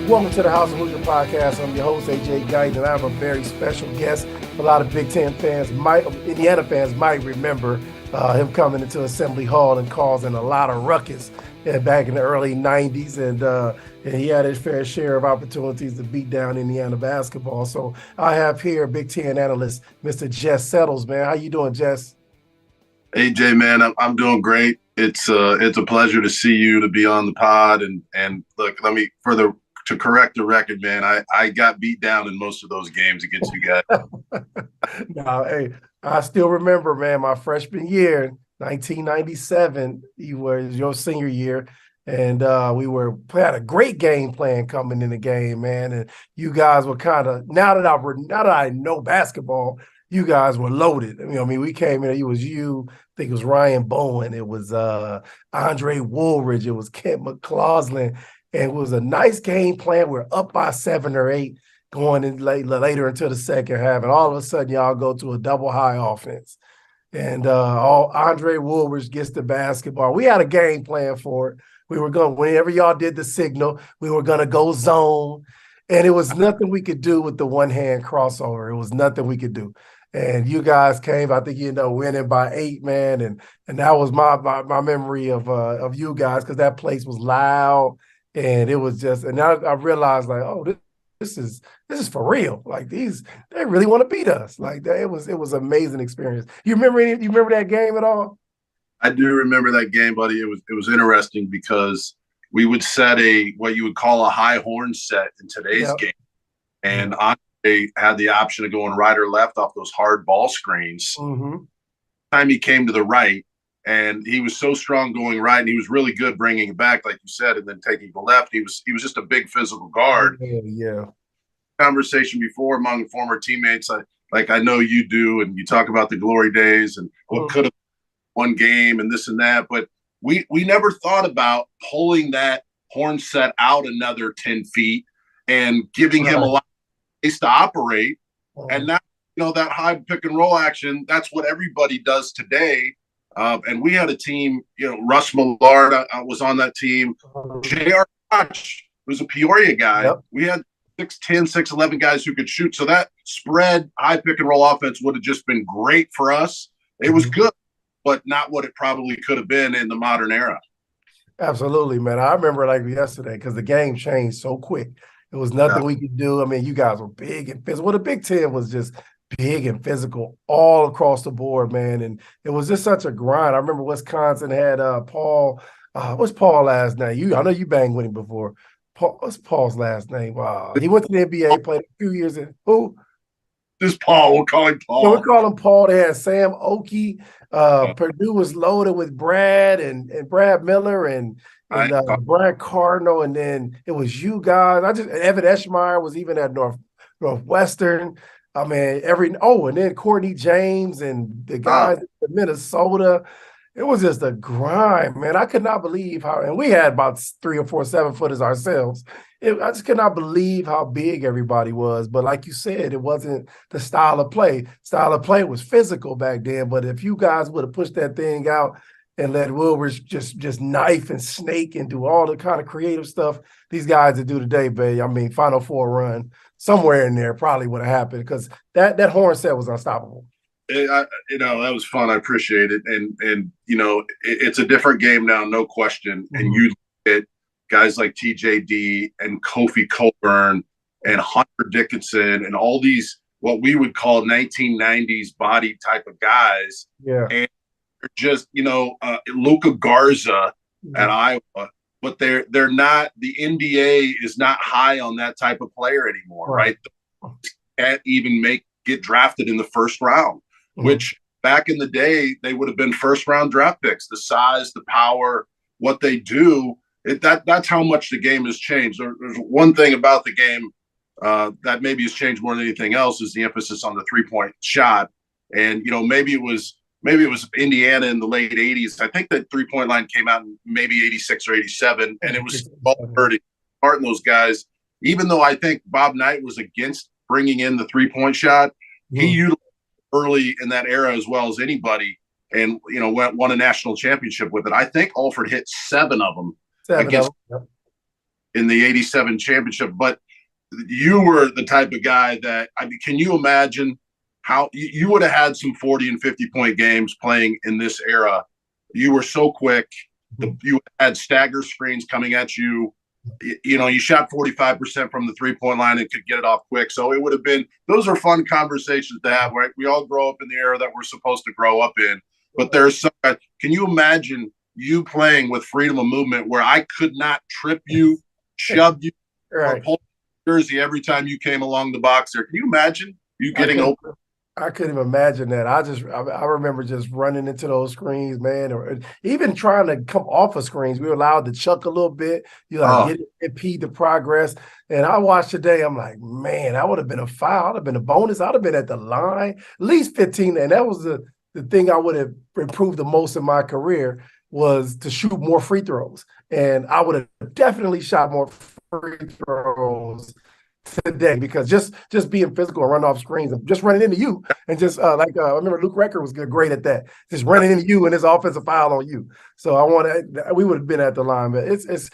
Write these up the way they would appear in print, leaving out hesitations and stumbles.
Welcome to the House of Hoosier podcast. I'm your host, AJ Guyton, and I have a very special guest. A lot of Big Ten fans Indiana fans might remember him coming into Assembly Hall and causing a lot of ruckus back in the early 90s. And he had his fair share of opportunities to beat down Indiana basketball. So I have here Big Ten analyst, Mr. Jess Settles, man. How you doing, Jess? AJ, man, I'm doing great. It's a pleasure to see you, to be on the pod. And look, to correct the record, man, I got beat down in most of those games against you guys. No, hey, I still remember, man, my freshman year, 1997, it was your senior year, and we had a great game plan coming in the game, man. And you guys were kind of, now that I know basketball, you guys were loaded. We came in, it was you, I think it was Ryan Bowen, it was Andre Woolridge, it was Kent McCausland. And it was a nice game plan. We're up by 7 or 8 going in later into the second half. And all of a sudden, y'all go to a double high offense. And Andre Woolridge gets the basketball. We had a game plan for it. We were going, whenever y'all did the signal, we were going to go zone. And it was nothing we could do with the one-hand crossover. It was nothing we could do. And you guys came, I think you ended up winning by 8, man. And that was my memory of you guys, because that place was loud. And it was just, and I realized, like, oh, this is for real. Like, they really want to beat us. Like that, it was an amazing experience. You remember that game at all? I do remember that game, buddy. It was interesting because we would set what you would call a high horn set in today's game, and Andre had the option of going right or left off those hard ball screens. Mm-hmm. Time he came to the right. And he was so strong going right, and he was really good bringing it back, like you said, and then taking the left. He was just a big physical guard. Yeah. Conversation before among former teammates, I know you do, and you talk about the glory days and what could have been one game and this and that, but we never thought about pulling that horn set out another 10 feet and giving him a lot of space to operate. And now, that high pick and roll action, that's what everybody does today. And we had a team, Russ Millard was on that team. J.R. Koch was a Peoria guy. Yep. We had 6'10", 6'11 guys who could shoot. So that spread, high pick and roll offense would have just been great for us. It was good, but not what it probably could have been in the modern era. Absolutely, man. I remember like yesterday, because the game changed so quick. It was nothing we could do. I mean, you guys were big and physical. Well, the Big Ten was just big and physical all across the board, man. And it was just such a grind. I remember Wisconsin had Paul, what's Paul's last name? I know you banged with him before. What's Paul's last name? He went to the NBA, played a few years in who? Just Paul. We'll call him Paul. No, we call him Paul. They had Sam Oakey. Purdue was loaded with Brad and Brad Miller and Brad Cardinal. And then it was you guys. Evan Eschmeyer was even at Northwestern. I mean, and then Courtney James and the guys in Minnesota. It was just a grind, man. I could not believe how, and we had about 3 or 4 7-footers ourselves. I just could not believe how big everybody was. But like you said, it wasn't the style of play. Style of play was physical back then. But if you guys would have pushed that thing out and let Woolridge just knife and snake and do all the kind of creative stuff these guys that do today, babe. I mean, Final Four run somewhere in there probably would have happened, because that horn set was unstoppable. That was fun. I appreciate it. And it's a different game now, no question. Mm-hmm. And you look at guys like TJD and Kofi Coburn and Hunter Dickinson and all these, what we would call 1990s body type of guys. Yeah. And just, Luka Garza at Iowa, but they're not, the NBA is not high on that type of player anymore, right? Can't even get drafted in the first round, which back in the day, they would have been first round draft picks. The size, the power, what they do, that's how much the game has changed. There's one thing about the game that maybe has changed more than anything else, is the emphasis on the 3-point shot. And, maybe it was Indiana in the late 80s. I think that 3-point line came out in maybe 86 or 87, and it was Hurt and those guys. Even though I think Bob Knight was against bringing in the 3-point shot, he utilized it early in that era as well as anybody, and won a national championship with it. I think Alford hit 7 of them. in the '87 championship. But you were the type of guy that, I mean, can you imagine how you would have had some 40 and 50-point games playing in this era? You were so quick. You had stagger screens coming at you. You know, you shot 45% from the 3-point line and could get it off quick. So it would have been, those are fun conversations to have, right? We all grow up in the era that we're supposed to grow up in. But there's some, can you imagine you playing with freedom of movement where I could not trip you, shove you, or pull your jersey every time you came along the box there? Can you imagine you getting open? I couldn't even imagine that. I remember just running into those screens, man, or even trying to come off of screens. We were allowed to chuck a little bit, impede the progress. And I watched today, I'm like, man, that would have been a foul. I'd have been a bonus. I'd have been at the line, at least 15. And that was the thing I would have improved the most in my career, was to shoot more free throws. And I would have definitely shot more free throws today, because just being physical and running off screens and just running into you, and just I remember Luke Recker was great at that, just running into you and his offensive foul on you. So we would have been at the line, but it's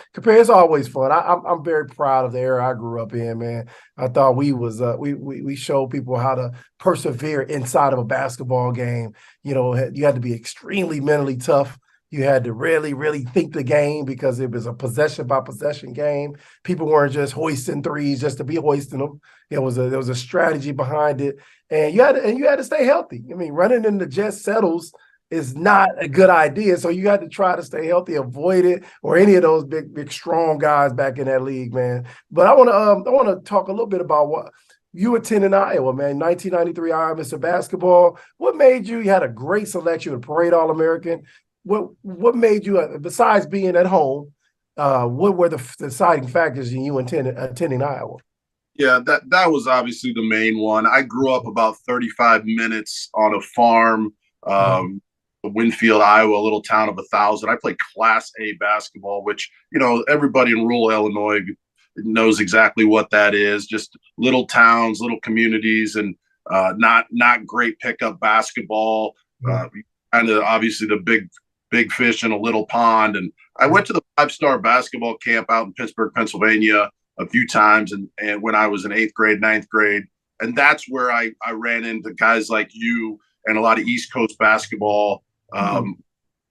always fun. I'm very proud of the era I grew up in, man. I thought we showed people how to persevere inside of a basketball game. You know, you had to be extremely mentally tough. You had to really, really think the game, because it was a possession-by-possession game. People weren't just hoisting threes just to be hoisting them. There was a strategy behind it, and you had to stay healthy. I mean, running into Jess settles is not a good idea, so you had to try to stay healthy, avoid it, or any of those big, strong guys back in that league, man. But I want to talk a little bit about what you attended Iowa, man. 1993 Iowa Mr. Basketball. What made you had a great selection, a parade All-American. What made you, besides being at home, what were the deciding factors in you attending Iowa? Yeah, that was obviously the main one. I grew up about 35 minutes on a farm, Winfield, Iowa, a little town of 1,000. I played Class A basketball, which, you know, everybody in rural Illinois knows exactly what that is. Just little towns, little communities, and not great pickup basketball. Kind of obviously the big fish in a little pond. And I went to the 5-star basketball camp out in Pittsburgh, Pennsylvania a few times. And when I was in 8th grade, 9th grade, and that's where I ran into guys like you and a lot of East Coast basketball.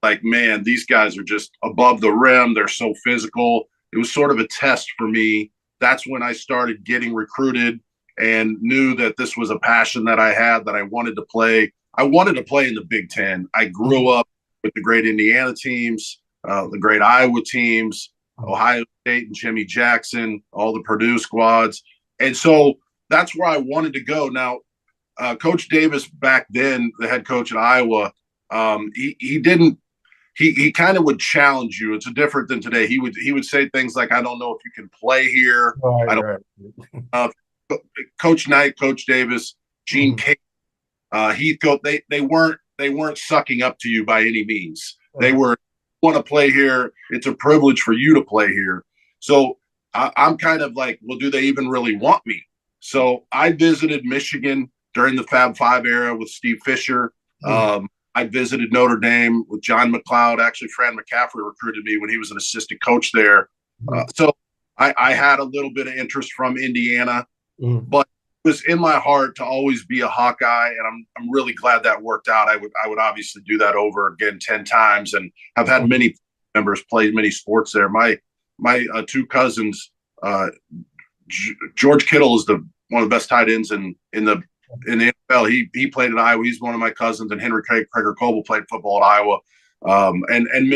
Like, man, these guys are just above the rim. They're so physical. It was sort of a test for me. That's when I started getting recruited and knew that this was a passion that I had, that I wanted to play. I wanted to play in the Big Ten. I grew up with the great Indiana teams, the great Iowa teams, Ohio State and Jimmy Jackson, all the Purdue squads. And so that's where I wanted to go. Now, Coach Davis back then, the head coach at Iowa, he kind of would challenge you. It's different than today. He would say things like, I don't know if you can play here. Coach Knight, Coach Davis, Gene Kane, Heathcote, they weren't sucking up to you by any means. They were, want to play here. It's a privilege for you to play here. So I'm kind of like, well, do they even really want me? So I visited Michigan during the Fab Five era with Steve Fisher. I visited Notre Dame with John McLeod. Actually, Fran McCaffrey recruited me when he was an assistant coach there. So I had a little bit of interest from Indiana, but it was in my heart to always be a Hawkeye, and I'm really glad that worked out. I would obviously do that over again 10 times, and I've had many members play many sports there. My two cousins, George Kittle is one of the best tight ends in the NFL. He played at Iowa. He's one of my cousins, and Henry Krager Coble played football at Iowa, and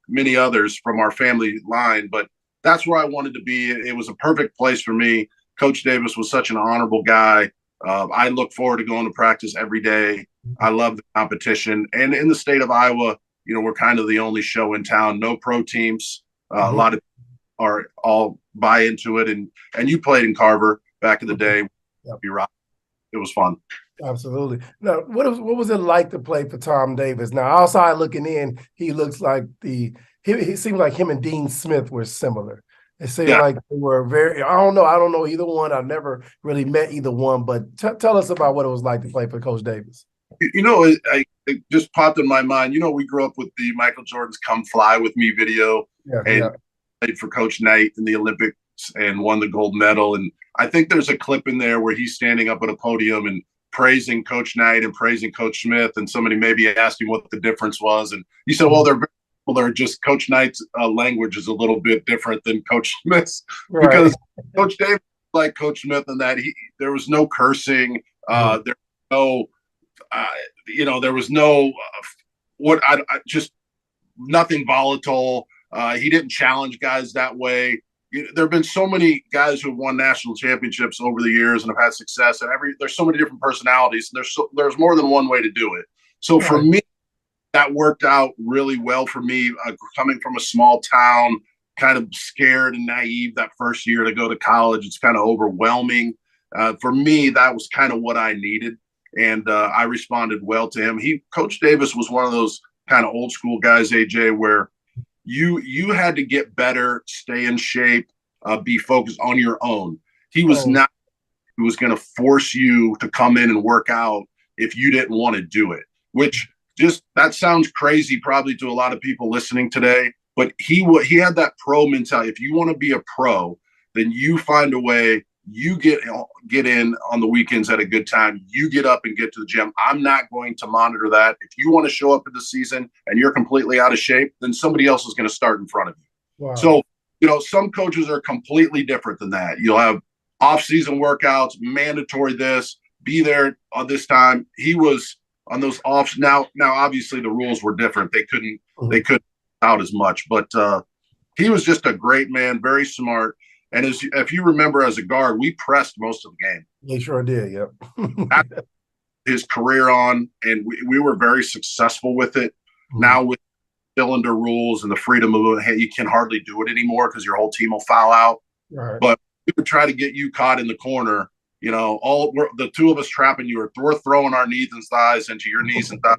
many others from our family line. But that's where I wanted to be. It was a perfect place for me. Coach Davis was such an honorable guy. I look forward to going to practice every day. I love the competition. And in the state of Iowa, you know, we're kind of the only show in town. No pro teams. A lot of are all buy into it. And you played in Carver back in the day. You're right. It was fun. Absolutely. Now, what was it like to play for Tom Davis? Now, outside looking in, he looks like he seemed like him and Dean Smith were similar. It seemed like they were very. I don't know either one. I've never really met either one. But tell us about what it was like to play for Coach Davis. You know, it just popped in my mind. You know, we grew up with the Michael Jordan's "Come Fly with Me" video, and played for Coach Knight in the Olympic gymnastics and won the gold medal. And I think there's a clip in there where he's standing up at a podium and praising Coach Knight and praising Coach Smith. And somebody maybe asked him what the difference was. And he said, well, they're just Coach Knight's language is a little bit different than Coach Smith's, right? Because Coach Davis, like Coach Smith, and that there was no cursing. There was no, there was no just nothing volatile. He didn't challenge guys that way. There have been so many guys who have won national championships over the years and have had success, and there's so many different personalities. And there's more than one way to do it. So for me, that worked out really well for me. Coming from a small town, kind of scared and naive that first year to go to college, it's kind of overwhelming. For me, that was kind of what I needed, and I responded well to him. Coach Davis was one of those kind of old school guys, AJ, where you had to get better, stay in shape, be focused on your own. He was not who was going to force you to come in and work out if you didn't want to do it, which that sounds crazy probably to a lot of people listening today, but he had that pro mentality. If you want to be a pro, then you find a way. You get in on the weekends at a good time. You get up and get to the gym. I'm not going to monitor that. If you want to show up in the season and you're completely out of shape, then somebody else is going to start in front of you. Wow. So, some coaches are completely different than that. You'll have off-season workouts, mandatory this, be there on this time. He was on those offs. Now, obviously the rules were different. They couldn't out as much, but he was just a great man, very smart. And if you remember, as a guard, we pressed most of the game. He sure did, yep. His career on, and we were very successful with it. Mm-hmm. Now with cylinder rules and the freedom of movement, you can hardly do it anymore because your whole team will foul out. Right. But we would try to get you caught in the corner. The two of us trapping you, we're throwing our knees and thighs into your knees and thighs,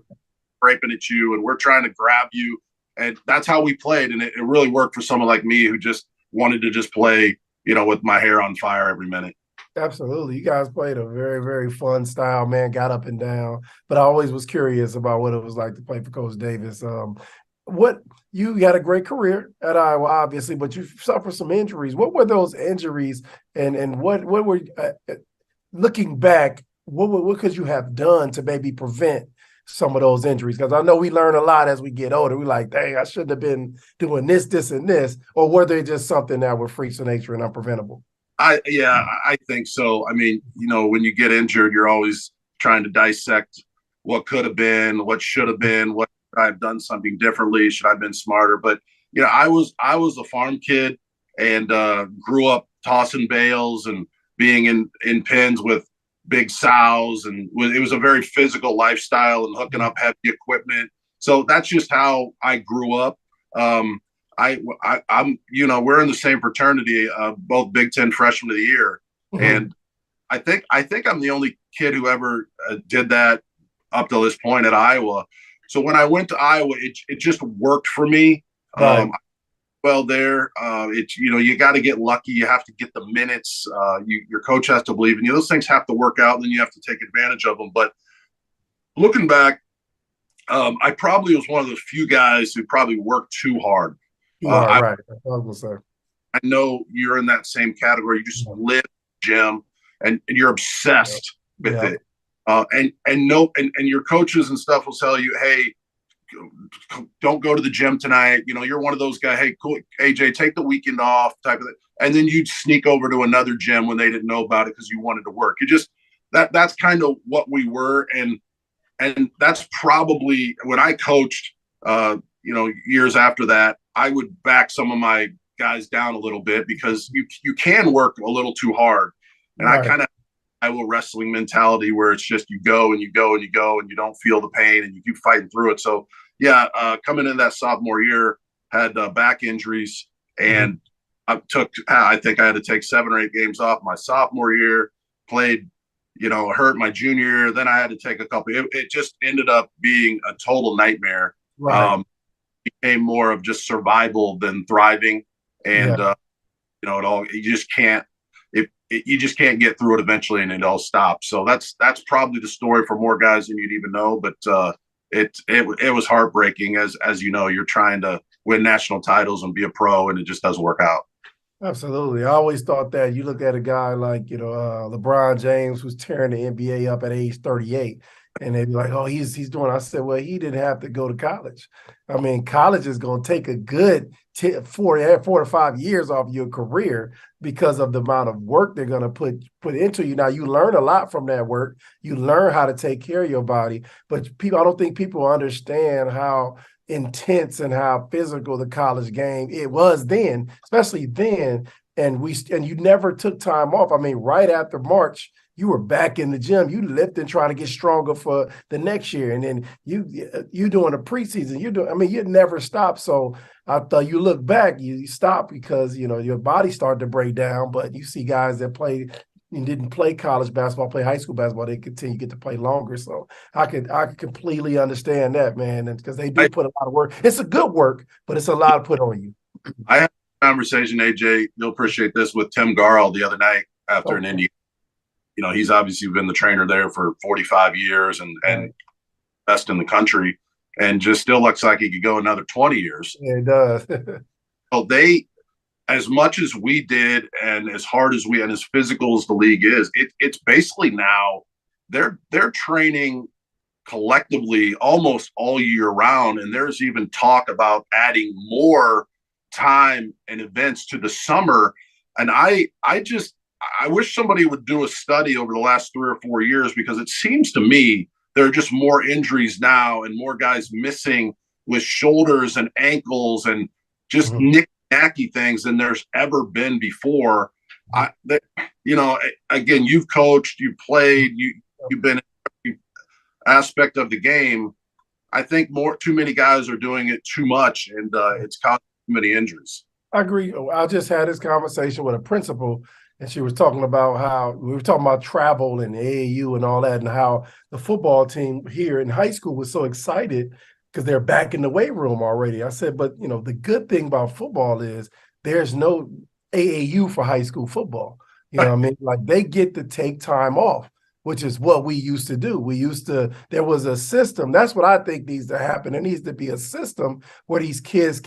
scraping at you, and we're trying to grab you. And that's how we played. And it really worked for someone like me who just wanted to just play, with my hair on fire every minute. Absolutely. You guys played a very, very fun style, man, got up and down. But I always was curious about what it was like to play for Coach Davis. You had a great career at Iowa, obviously, but you suffered some injuries. What were those injuries, and what were looking back, what could you have done to maybe prevent some of those injuries? Because I know we learn a lot as we get older. We're like, dang, I shouldn't have been doing this, and this. Or were they just something that were freaks of nature and unpreventable? I think so. I mean, when you get injured, you're always trying to dissect what could have been, what should have been, what should I have done something differently, should I have been smarter. But I was a farm kid and grew up tossing bales and being in pens with big sows, and it was a very physical lifestyle and hooking up heavy equipment. So that's just how I grew up. I'm we're in the same fraternity, both Big Ten Freshman of the Year, mm-hmm. and I think I'm the only kid who ever did that up to this point at Iowa. So when I went to Iowa, it just worked for me. Right. You got to get lucky. You have to get the minutes. Your coach has to believe in you. Those things have to work out, and then you have to take advantage of them. But looking back, I probably was one of those few guys who probably worked too hard. Right. That's what I was gonna say. I know you're in that same category. You just live in the gym, and you're obsessed with it. And your coaches and stuff will tell you, hey, don't go to the gym tonight. You're one of those guys. Hey, cool, AJ, take the weekend off, type of thing. And then you'd sneak over to another gym when they didn't know about it because you wanted to work. You just that's kind of what we were, and that's probably when I coached. Years after that, I would back some of my guys down a little bit because you can work a little too hard, and right. I kind of Iowa wrestling mentality where it's just you go and you go and you go and you don't feel the pain and you keep fighting through it. So coming in that sophomore year, had back injuries, and I think I had to take 7 or 8 games off my sophomore year, played, hurt my junior year. Then I had to take a couple. It just ended up being a total nightmare. Right. Became more of just survival than thriving. And, you just can't get through it eventually, and it all stops. So that's probably the story for more guys than you'd even know. But it was heartbreaking as you're trying to win national titles and be a pro, and it just doesn't work out. Absolutely. I always thought that you look at a guy like, LeBron James who's tearing the NBA up at age 38, and they'd be like, oh, he's doing. I said, well, he didn't have to go to college. I mean, college is going to take a good 4 to 5 years off your career because of the amount of work they're going to put into you. Now, you learn a lot from that work. You learn how to take care of your body, but I don't think people understand how intense and how physical the college game it was then, especially then. And you never took time off. I mean, right after March, you were back in the gym. You lifting, trying to get stronger for the next year. And then you doing a preseason. You never stop. So I thought you look back, you stop because your body started to break down. But you see guys that play and didn't play college basketball, play high school basketball, they continue to get to play longer. So I could completely understand that, man, and because they do put a lot of work. It's a good work, but it's a lot to put on you. I had a conversation, AJ, you'll appreciate this, with Tim Garl the other night after an Indiana. He's obviously been the trainer there for 45 years and best in the country, and just still looks like he could go another 20 years. Yeah, it does. Well, as much as we did and as hard as and as physical as the league is, it's basically now they're training collectively almost all year round. And there's even talk about adding more time and events to the summer. And I wish somebody would do a study over the last 3 or 4 years, because it seems to me there are just more injuries now and more guys missing with shoulders and ankles and just knacky things than there's ever been before. Again, you've coached, you've played, you've been in every aspect of the game. I think too many guys are doing it too much, and it's causing too many injuries. I agree. I just had this conversation with a principal, and she was talking about how we were talking about travel and AAU and all that, and how the football team here in high school was so excited because they're back in the weight room already. I said, but the good thing about football is there's no AAU for high school football. What I mean? Like, they get to take time off, which is what we used to do. There was a system. That's what I think needs to happen. There needs to be a system where these kids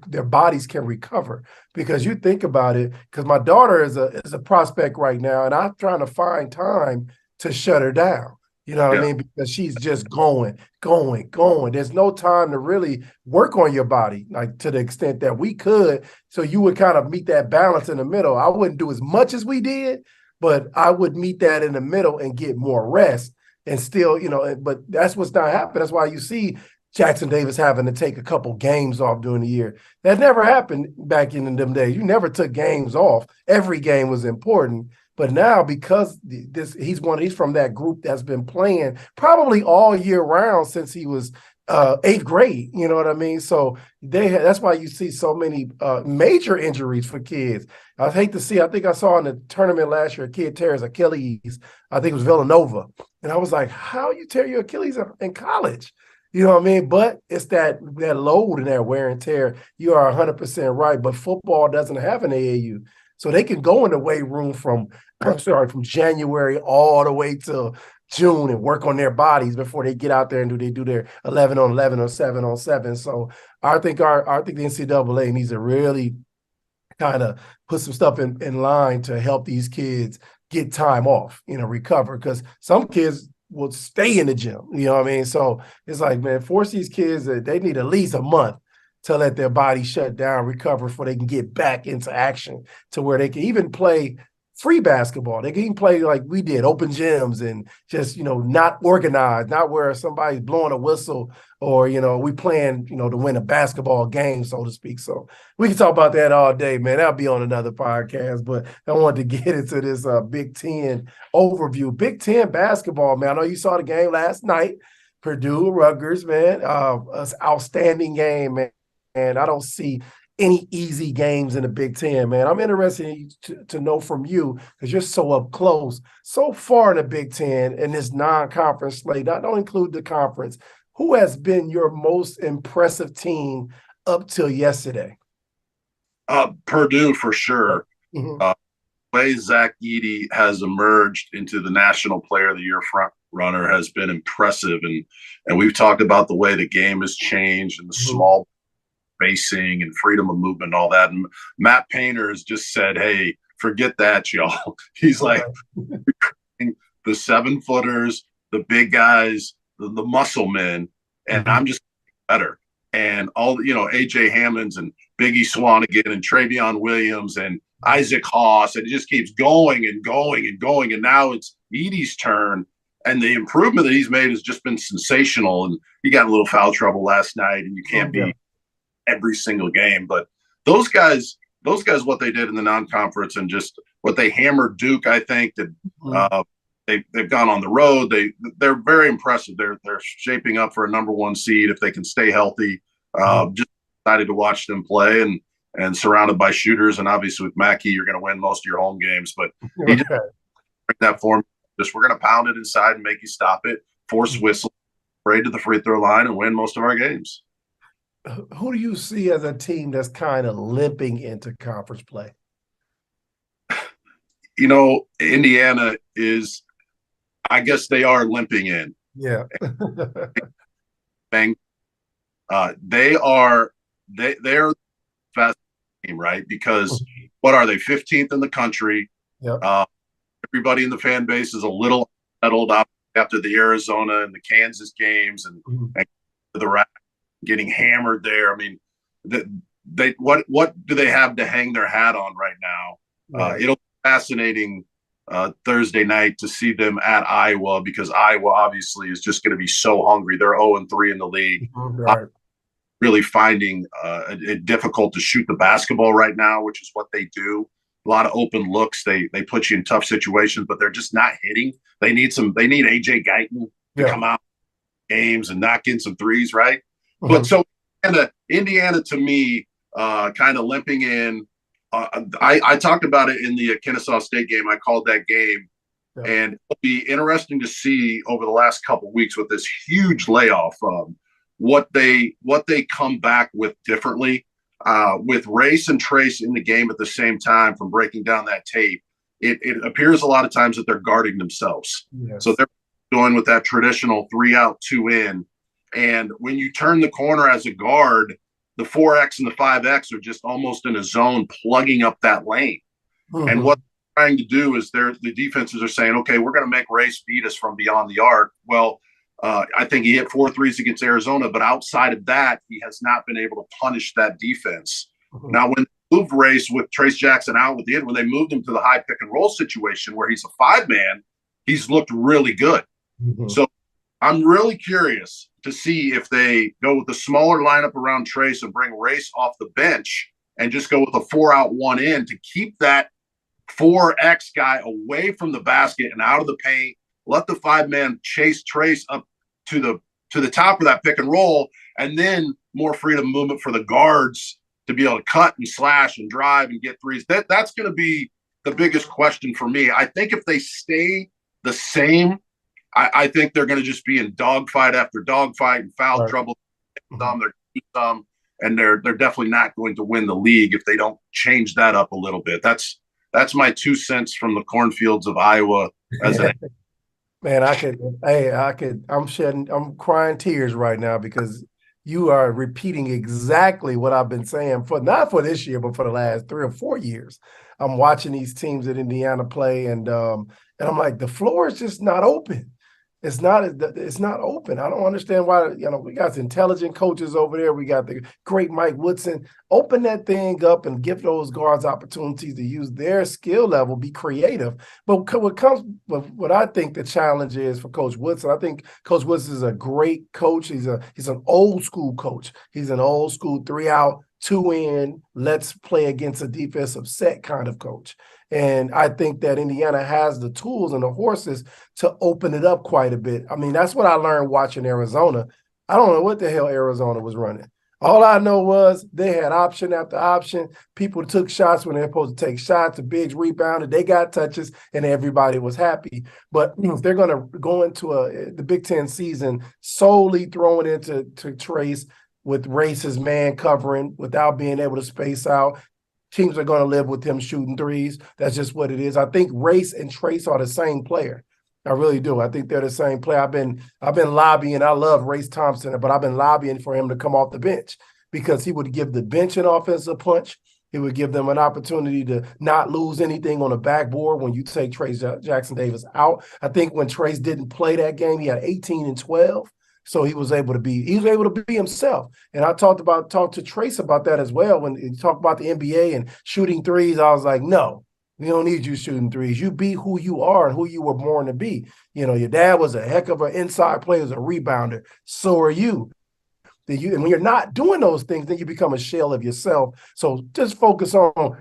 their bodies can recover. Because you think about it, because my daughter is a prospect right now, and I'm trying to find time to shut her down. I mean? Because she's just going. There's no time to really work on your body, like, to the extent that we could. So you would kind of meet that balance in the middle. I wouldn't do as much as we did, but I would meet that in the middle and get more rest and still, but that's what's not happening. That's why you see Jackson Davis having to take a couple games off during the year. That never happened back in them days. You never took games off. Every game was important. But now, because he's from that group that's been playing probably all year round since he was 8th grade, you know what I mean? So that's why you see so many major injuries for kids. I hate to see, I think I saw in the tournament last year, a kid tear his Achilles. I think it was Villanova. And I was like, how you tear your Achilles in college? You know what I mean? But it's that load and that wear and tear. You are 100% right. But football doesn't have an AAU. So they can go in the weight room from January all the way till June and work on their bodies before they get out there and do their 11 on 11 or 7 on 7. So I think the NCAA needs to really kind of put some stuff in line to help these kids get time off, recover, because some kids will stay in the gym, you know what I mean? So it's like, man, force these kids that they need at least a month to let their body shut down, recover, before they can get back into action, to where they can even play free basketball. They can play like we did, open gyms, and just, not organized, not where somebody's blowing a whistle or, we playing, to win a basketball game, so to speak. So we can talk about that all day, man. That'll be on another podcast, but I wanted to get into this Big Ten overview. Big Ten basketball, man. I know you saw the game last night, Purdue, Rutgers, man. Outstanding game, man. And I don't see any easy games in the Big Ten, man. I'm interested to know from you, because you're so up close, so far in the Big Ten in this non-conference slate. I don't include the conference. Who has been your most impressive team up till yesterday? Purdue, for sure. Mm-hmm. Way Zach Edey has emerged into the National Player of the Year front runner has been impressive. And we've talked about the way the game has changed and the small spacing and freedom of movement and all that. And Matt Painter has just said, hey, forget that, y'all. He's like, the 7-footers, the big guys, the muscle men, and I'm just better. And all, AJ Hammonds and Biggie Swanigan and Travion Williams and Isaac Haas, and it just keeps going and going and going. And now it's Edey's turn, and the improvement that he's made has just been sensational. And he got a little foul trouble last night, and you can't be every single game. But those guys, what they did in the non-conference and just what they hammered Duke, I think that they've gone on the road. They're very impressive. They're shaping up for a number 1 seed if they can stay healthy. Just excited to watch them play and surrounded by shooters. And obviously with Mackey, you're going to win most of your home games. But he just bring that form. We're going to pound it inside and make you stop it, force whistle, right to the free throw line, and win most of our games. Who do you see as a team that's kind of limping into conference play? Indiana is, I guess they are limping in. Yeah. They're the best team, right? Because what are they, 15th in the country? Yep. Everybody in the fan base is a little settled up after the Arizona and the Kansas games and the Rack getting hammered there. I mean, what do they have to hang their hat on right now? Right. It'll be fascinating Thursday night to see them at Iowa, because Iowa obviously is just going to be so hungry. They're 0-3 in the league. Right. Really finding it difficult to shoot the basketball right now, which is what they do. A lot of open looks. They put you in tough situations, but they're just not hitting. They need AJ Guyton to come out games and knock in some threes, right? But so Indiana to me, kind of limping in. I talked about it in the Kennesaw State game. I called that game, and it'll be interesting to see over the last couple of weeks with this huge layoff, what they come back with differently. With Race and Trace in the game at the same time, from breaking down that tape, it appears a lot of times that they're guarding themselves. Yes. So they're going with that traditional 3 out, 2 in. And when you turn the corner as a guard, the 4X and the 5X are just almost in a zone plugging up that lane. And what they're trying to do is the defenses are saying, okay, we're going to make Race beat us from beyond the arc. Well, I think he hit 4 threes against Arizona, but outside of that, he has not been able to punish that defense. Now, when they moved Race with Trace Jackson out with the end, when they moved him to the high pick and roll situation where he's a 5-man, he's looked really good. So I'm really curious to see if they go with the smaller lineup around Trace and bring Race off the bench and just go with a 4 out, 1 in to keep that 4X guy away from the basket and out of the paint. Let the 5-man chase Trace up to the top of that pick and roll, and then more freedom movement for the guards to be able to cut and slash and drive and get threes. That's going to be the biggest question for me. I think if they stay the same, I think they're going to just be in dogfight after dogfight and foul trouble. And they're definitely not going to win the league if they don't change that up a little bit. That's my 2 cents from the cornfields of Iowa. Man, I'm crying tears right now because you are repeating exactly what I've been saying not for this year, but for the last 3 or 4 years. I'm watching these teams at Indiana play, and I'm like, the floor is just not open. It's not open. I don't understand why. We got intelligent coaches over there. We got the great Mike Woodson. Open that thing up and give those guards opportunities to use their skill level, be creative. But what I think the challenge is for Coach Woodson, I think Coach Woodson is a great coach. He's an old school coach. He's an old school 3 out, 2 in, let's play against a defensive set kind of coach. And I think that Indiana has the tools and the horses to open it up quite a bit. I mean, that's what I learned watching Arizona. I don't know what the hell Arizona was running. All I know was they had option after option. People took shots when they're supposed to take shots. The bigs rebounded. They got touches, and everybody was happy. But if they're going to go into the Big Ten season solely throwing into Trace with Race's man covering without being able to space out, teams are going to live with him shooting threes. That's just what it is. I think Race and Trace are the same player. I really do. I think they're the same player. I've been lobbying. I love Race Thompson, but I've been lobbying for him to come off the bench because he would give the bench an offensive punch. It would give them an opportunity to not lose anything on the backboard when you take Trace Jackson Davis out. I think when Trace didn't play that game, he had 18 and 12. So he was able to be himself. And I talked to Trace about that as well. When he talked about the NBA and shooting threes, I was like, no, we don't need you shooting threes. You be who you are and who you were born to be. You know, your dad was a heck of an inside player, was a rebounder. So are you. And when you're not doing those things, then you become a shell of yourself. So just focus on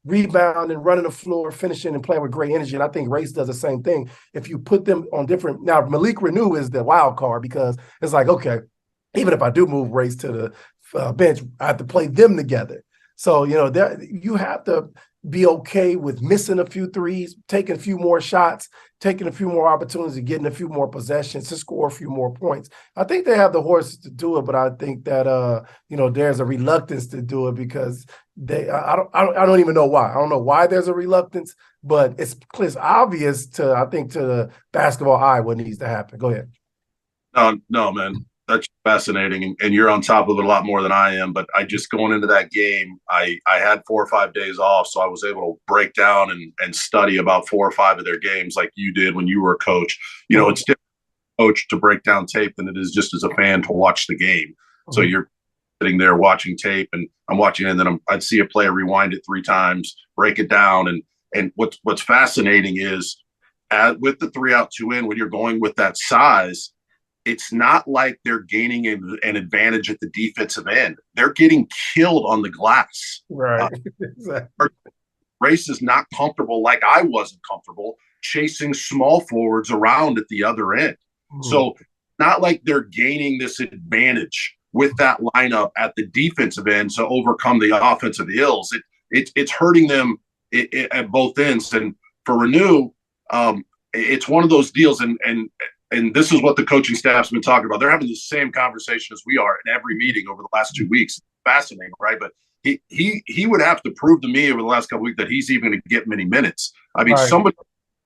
rebounding, running the floor, finishing, and playing with great energy. And I think Race does the same thing. If you put them on different – now, Malik Renew is the wild card because it's like, okay, even if I do move Race to the bench, I have to play them together. So, you know, you have to be okay with missing a few threes, taking a few more shots, taking a few more opportunities, and getting a few more possessions to score a few more points. I think they have the horses to do it, but I think that you know, there's a reluctance to do it because I don't even know why. I don't know why there's a reluctance, but it's obvious to the basketball eye what needs to happen. Go ahead. No, man. That's fascinating, and you're on top of it a lot more than I am. But I just going into that game, I had 4 or 5 days off, so I was able to break down and study about 4 or 5 of their games, like you did when you were a coach. You know, it's different coach to break down tape than it is just as a fan to watch the game. So you're sitting there watching tape, and I'm watching it, and then I'd see a player rewind it 3 times, break it down, and what's fascinating is with the 3 out 2 in, when you're going with that size. It's not like they're gaining an advantage at the defensive end. They're getting killed on the glass. Right. Exactly. Race is not comfortable like I wasn't comfortable chasing small forwards around at the other end. So not like they're gaining this advantage with that lineup at the defensive end to overcome the offensive ills. It's hurting them at both ends. And for Renew, it's one of those deals, and this is what the coaching staff's been talking about. They're having the same conversation as we are in every meeting over the last 2 weeks. Fascinating, right? But he would have to prove to me over the last couple of weeks that he's even going to get many minutes. I mean, somebody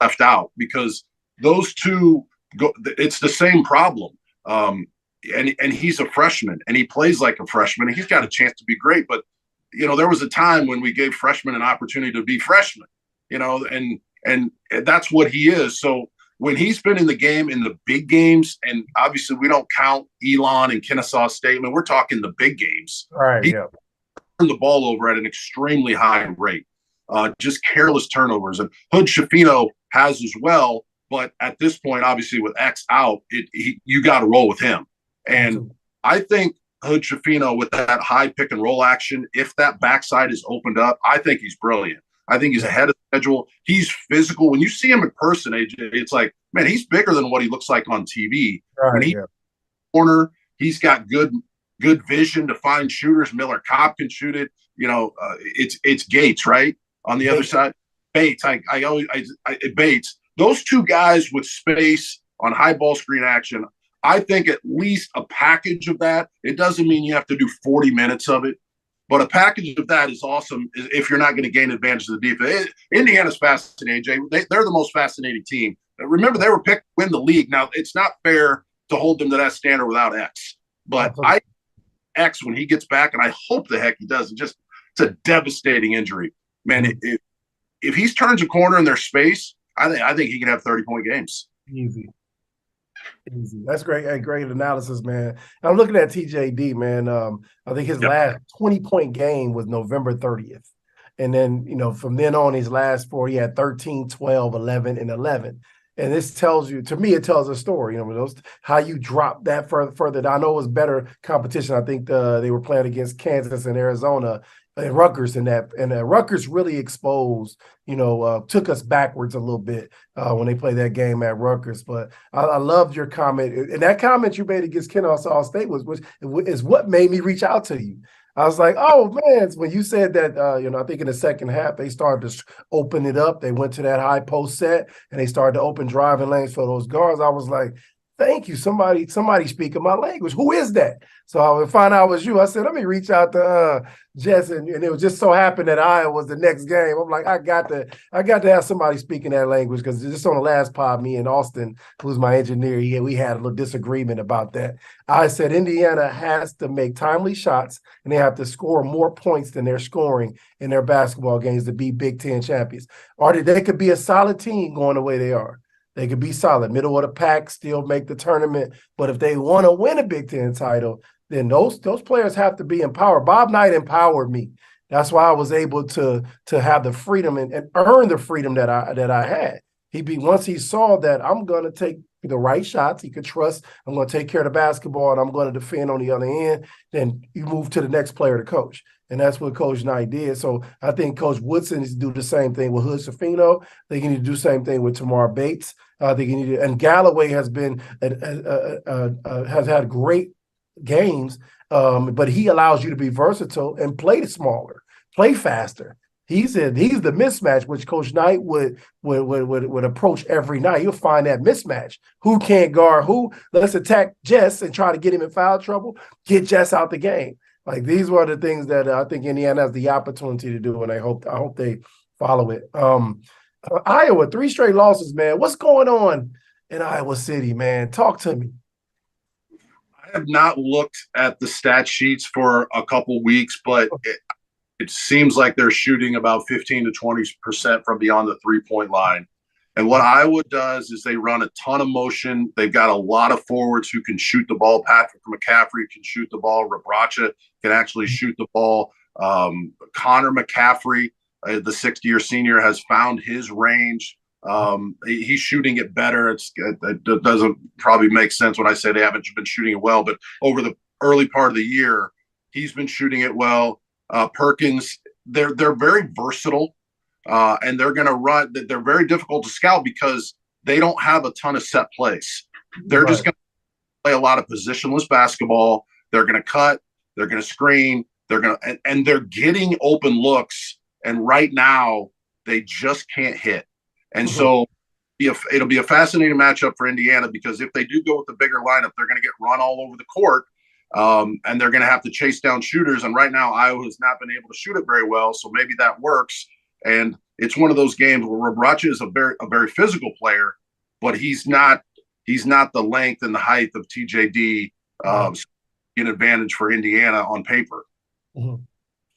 left out because those two go. It's the same problem. And he's a freshman, and he plays like a freshman, and he's got a chance to be great. But you know, there was a time when we gave freshmen an opportunity to be freshmen. You know, and that's what he is. So. When he's been in the game in the big games, and obviously we don't count Elon and Kennesaw State, I mean, we're talking the big games. Right. He turned the ball over at an extremely high rate, just careless turnovers. And Hood Schifino has as well, but at this point, obviously with X out, you got to roll with him. And I think Hood Schifino with that high pick and roll action, if that backside is opened up, I think he's brilliant. I think he's ahead of schedule. He's physical. When you see him in person, AJ, it's like, man, he's bigger than what he looks like on TV. Right, when he's corner, he's got good vision to find shooters. Miller Kopp can shoot it. You know, it's Gates, right? On the other side, Bates. Bates. Those two guys with space on high ball screen action. I think at least a package of that. It doesn't mean you have to do 40 minutes of it. But a package of that is awesome if you're not going to gain advantage of the defense. Indiana's fascinating, AJ. They're the most fascinating team. Remember, they were picked to win the league. Now, it's not fair to hold them to that standard without X. But X, when he gets back, and I hope the heck he does, it's a devastating injury. Man, if he turns a corner in their space, I think he can have 30-point games. Easy. That's great. Hey, great analysis, man. I'm looking at TJD, man. I think his last 20-point game was November 30th. And then, you know, from then on, his last 4, he had 13, 12, 11, and 11. And this tells you, to me, it tells a story, you know, how you drop that further. I know it was better competition. I think they were playing against Kansas and Arizona and Rutgers and Rutgers really exposed, you know, took us backwards a little bit when they played that game at Rutgers. But I loved your comment. And that comment you made against Kennesaw State is what made me reach out to you. I was like, oh, man, when you said that, you know, I think in the second half, they started to open it up. They went to that high post set, and they started to open driving lanes for those guards. I was like, Thank you. Somebody speaking my language. Who is that? So I would find out it was you. I said, let me reach out to Jess, and it was just so happened that Iowa was the next game. I'm like, I got to have somebody speaking that language, because just on the last pod, me and Austin, who's my engineer, we had a little disagreement about that. I said Indiana has to make timely shots, and they have to score more points than they're scoring in their basketball games to be Big Ten champions. Or they could be a solid team going the way they are. They could be solid, middle of the pack, still make the tournament. But if they want to win a Big Ten title, then those players have to be empowered. Bob Knight empowered me. That's why I was able to have the freedom and earn the freedom that I had. Once he saw that I'm going to take the right shots, he could trust I'm going to take care of the basketball and I'm going to defend on the other end, then you move to the next player to coach. And that's what Coach Knight did. So I think Coach Woodson needs to do the same thing with Hood Safino. They need to do the same thing with Tamar Bates. And Galloway has had great games, but he allows you to be versatile and play smaller, play faster. He's the mismatch, which Coach Knight would approach every night. You'll find that mismatch. Who can't guard who? Let's attack Jess and try to get him in foul trouble. Get Jess out the game. Like, these were the things that I think Indiana has the opportunity to do, and I hope they follow it. Iowa, 3 straight losses, man. What's going on in Iowa City, man? Talk to me. I have not looked at the stat sheets for a couple weeks, but it seems like they're shooting about 15 to 20% from beyond the three-point line. And what Iowa does is they run a ton of motion. They've got a lot of forwards who can shoot the ball. Patrick McCaffrey can shoot the ball. Rebracha can actually shoot the ball. Connor McCaffrey, the 60-year senior, has found his range. He's shooting it better. It doesn't probably make sense when I say they haven't been shooting it well, but over the early part of the year, he's been shooting it well. Perkins, they're very versatile. And they're going to run. They're very difficult to scout because they don't have a ton of set plays. They're just going to play a lot of positionless basketball. They're going to cut. They're going to screen. And they're getting open looks. And right now, they just can't hit. And so it'll be a fascinating matchup for Indiana, because if they do go with the bigger lineup, they're going to get run all over the court. And they're going to have to chase down shooters. And right now, Iowa has not been able to shoot it very well. So maybe that works. And it's one of those games where Rebracha is a very physical player, but he's not the length and the height of TJD. An advantage for Indiana on paper. Mm-hmm.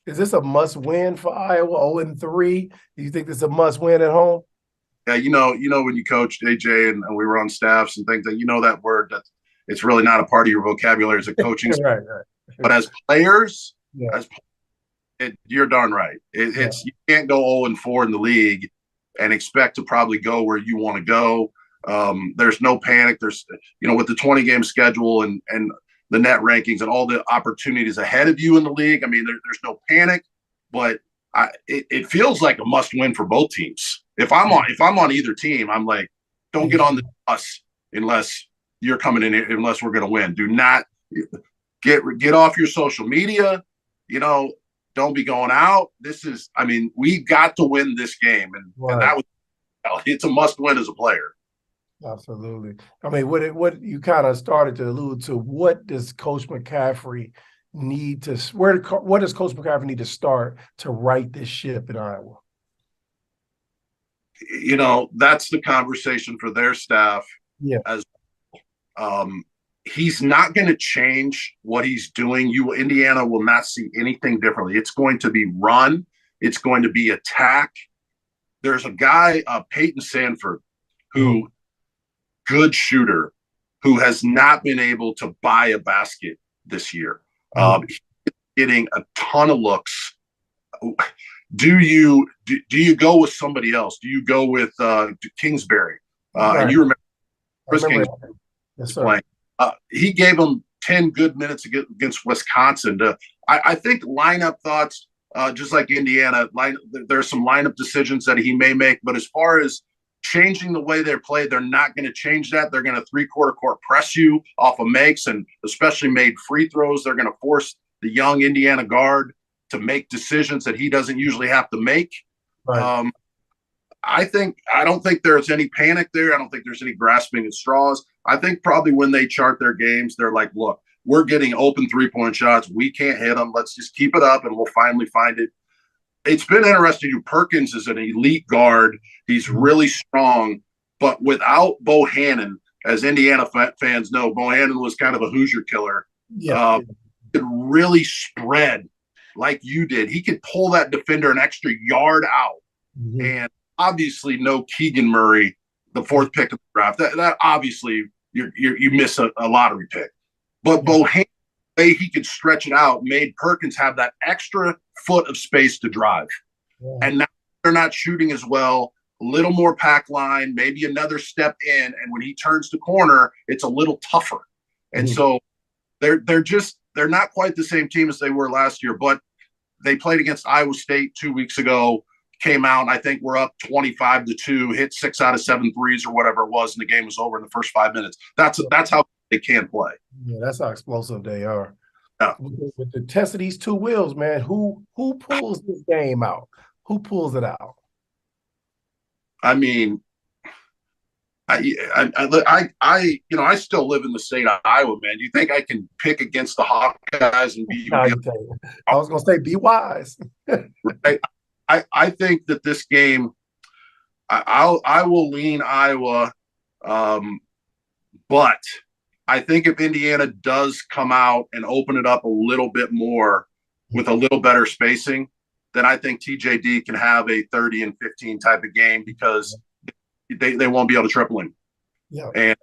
Is this a must win for Iowa? 0-3. Do you think this is a must win at home? Yeah, you know when you coached AJ and we were on staffs and things, that that word, that it's really not a part of your vocabulary as a coaching. Right. But as players, you're darn right. It's you can't go 0-4 in the league and expect to probably go where you want to go. There's no panic. There's with the 20-game schedule and the net rankings and all the opportunities ahead of you in the league. I mean, there's no panic, but it feels like a must win for both teams. If I'm on either team, I'm like, don't get on the bus unless you're coming in, unless we're going to win. Do not get off your social media. Don't be going out. We got to win this game, and that was it's a must win as a player. Absolutely. I mean, what you kind of started to allude to, what does Coach McCaffrey need to what does Coach McCaffrey need to start to right this ship in Iowa? That's the conversation for their staff. Yeah. As he's not going to change what he's doing. Indiana will not see anything differently. It's going to be run. It's going to be attack. There's a guy, Peyton Sanford, who good shooter, who has not been able to buy a basket this year. He's getting a ton of looks. Do you go with somebody else? Do you go with Kingsbury? And you remember Chris Kingsbury? Yes, sir. He gave him 10 good minutes against Wisconsin. I think lineup thoughts, just like Indiana, there's some lineup decisions that he may make. But as far as changing the way they play, they're not going to change that. They're going to three-quarter court press you off of makes, and especially made free throws. They're going to force the young Indiana guard to make decisions that he doesn't usually have to make. Right. I don't think there's any panic there. I don't think there's any grasping at straws. I think probably when they chart their games, they're like, look, we're getting open 3-point shots. We can't hit them. Let's just keep it up and we'll finally find it. It's been interesting. Perkins is an elite guard. He's really strong, but without Bohannon, as Indiana fans know, Bohannon was kind of a Hoosier killer. Yeah. He could really spread like you did. He could pull that defender an extra yard out. Mm-hmm. And obviously no Keegan Murray, the 4th pick of the draft. That obviously you miss a lottery pick. But Bohannon, the way he could stretch it out, made Perkins have that extra foot of space to drive. Yeah. And now they're not shooting as well. A little more pack line, maybe another step in. And when he turns the corner, it's a little tougher. And so they're not quite the same team as they were last year, but they played against Iowa State 2 weeks ago, came out, and I think we're up 25-2, hit 6 out of 7 threes or whatever it was, and the game was over in the first 5 minutes. That's how they can play. Yeah, that's how explosive they are. Yeah. With the test of these two wheels, man, who pulls this game out? Who pulls it out? I mean, I still live in the state of Iowa, man. You think I can pick against the Hawkeyes and be? I was gonna say, be wise. Right? I think that this game, I will lean Iowa, but I think if Indiana does come out and open it up a little bit more with a little better spacing, then I think TJD can have a 30 and 15 type of game because they won't be able to triple him. Yeah. And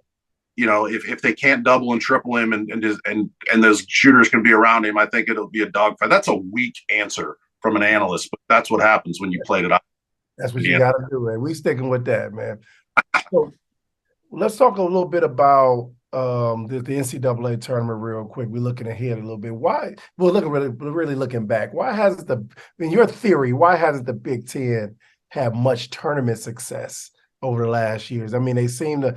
if they can't double and triple him and those shooters can be around him, I think it'll be a dogfight. That's a weak answer from an analyst, but that's what happens when you played it out. That's what you got to do, man. We sticking with that, man. So let's talk a little bit about the NCAA tournament real quick. We're looking ahead a little bit. Why? We're looking really looking back. Why hasn't in your theory, why hasn't the Big Ten had much tournament success over the last years? I mean, they seem to,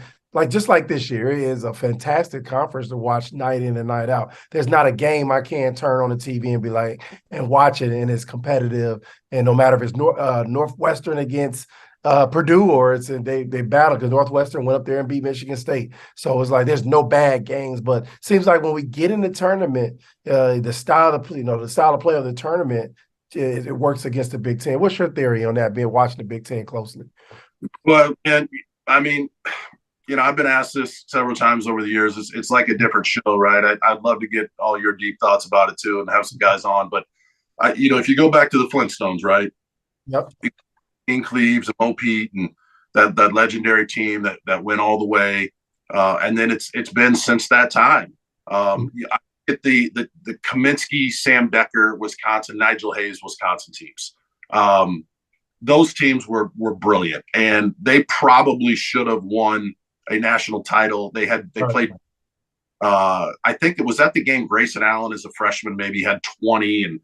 just like this year, it is a fantastic conference to watch night in and night out. There's not a game I can't turn on the TV and be like, and watch it, and it's competitive. And no matter if it's Northwestern against Purdue or they battle, because Northwestern went up there and beat Michigan State. So it's like there's no bad games. But it seems like when we get in the tournament, the style of play of the tournament, it works against the Big Ten. What's your theory on that, being watching the Big Ten closely? Well, and I mean, I've been asked this several times over the years. It's like a different show, right? I'd love to get all your deep thoughts about it too and have some guys on. But, if you go back to the Flintstones, right? Yep. King Cleaves and Mo Pete and that legendary team that went all the way. And then it's been since that time. I get the Kaminsky, Sam Decker, Wisconsin, Nigel Hayes, Wisconsin teams. Those teams were brilliant, and they probably should have won a national title. They played. I think it was at the game. Grayson Allen, as a freshman, maybe had 20 and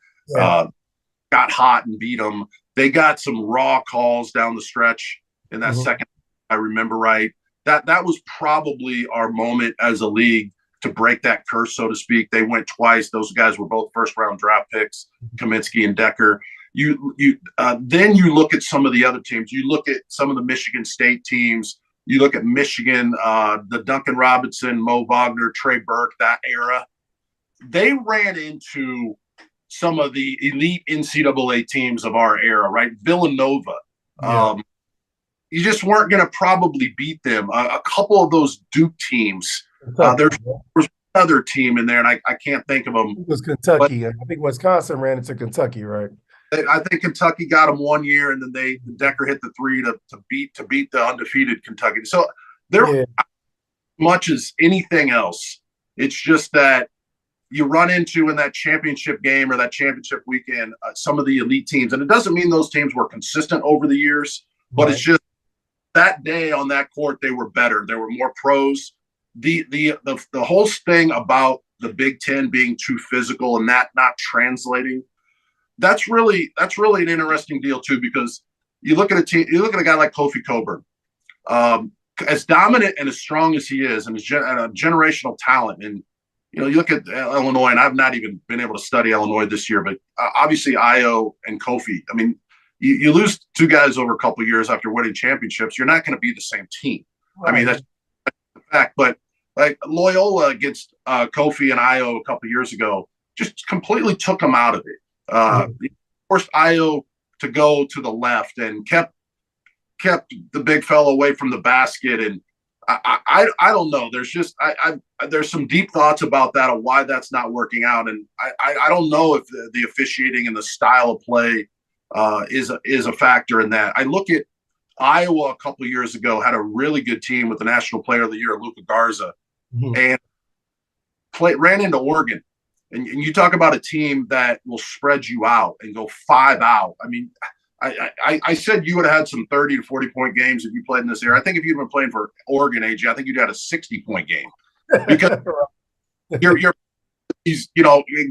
got hot and beat them. They got some raw calls down the stretch in that second. I remember right. That was probably our moment as a league to break that curse, so to speak. They went twice. Those guys were both first-round draft picks, Kaminsky and Decker. Then you look at some of the other teams. You look at some of the Michigan State teams. You look at Michigan, the Duncan Robinson, Mo Wagner, Trey Burke, that era. They ran into some of the elite NCAA teams of our era, right? Villanova. Yeah. You just weren't going to probably beat them. A couple of those Duke teams. There's another team in there, and I can't think of them. It was Kentucky. I think Wisconsin ran into Kentucky, right? I think Kentucky got them 1 year, and then Decker hit the three to beat the undefeated Kentucky. So they're much as anything else. It's just that you run into in that championship game or that championship weekend some of the elite teams, and it doesn't mean those teams were consistent over the years, but it's just that day on that court they were better. There were more pros. The whole thing about the Big Ten being too physical and that not translating. That's really an interesting deal too, because you look at a guy like Kofi Cockburn, as dominant and as strong as he is, and a generational talent. And you look at Illinois, and I've not even been able to study Illinois this year, but obviously Io and Kofi. I mean, you lose two guys over a couple of years after winning championships, you're not going to be the same team. Right. I mean, that's the fact. But like Loyola against Kofi and Io a couple of years ago, just completely took them out of it. Forced Io to go to the left and kept the big fella away from the basket. And I don't know. There's just there's some deep thoughts about that of why that's not working out. And I don't know if the officiating and the style of play is a factor in that. I look at Iowa a couple of years ago, had a really good team with the National Player of the Year, Luka Garza, and ran into Oregon. And you talk about a team that will spread you out and go 5 out. I mean, I said you would have had some 30 to 40-point games if you played in this era. I think if you'd been playing for Oregon, AJ, I think you'd had a 60-point game because you're these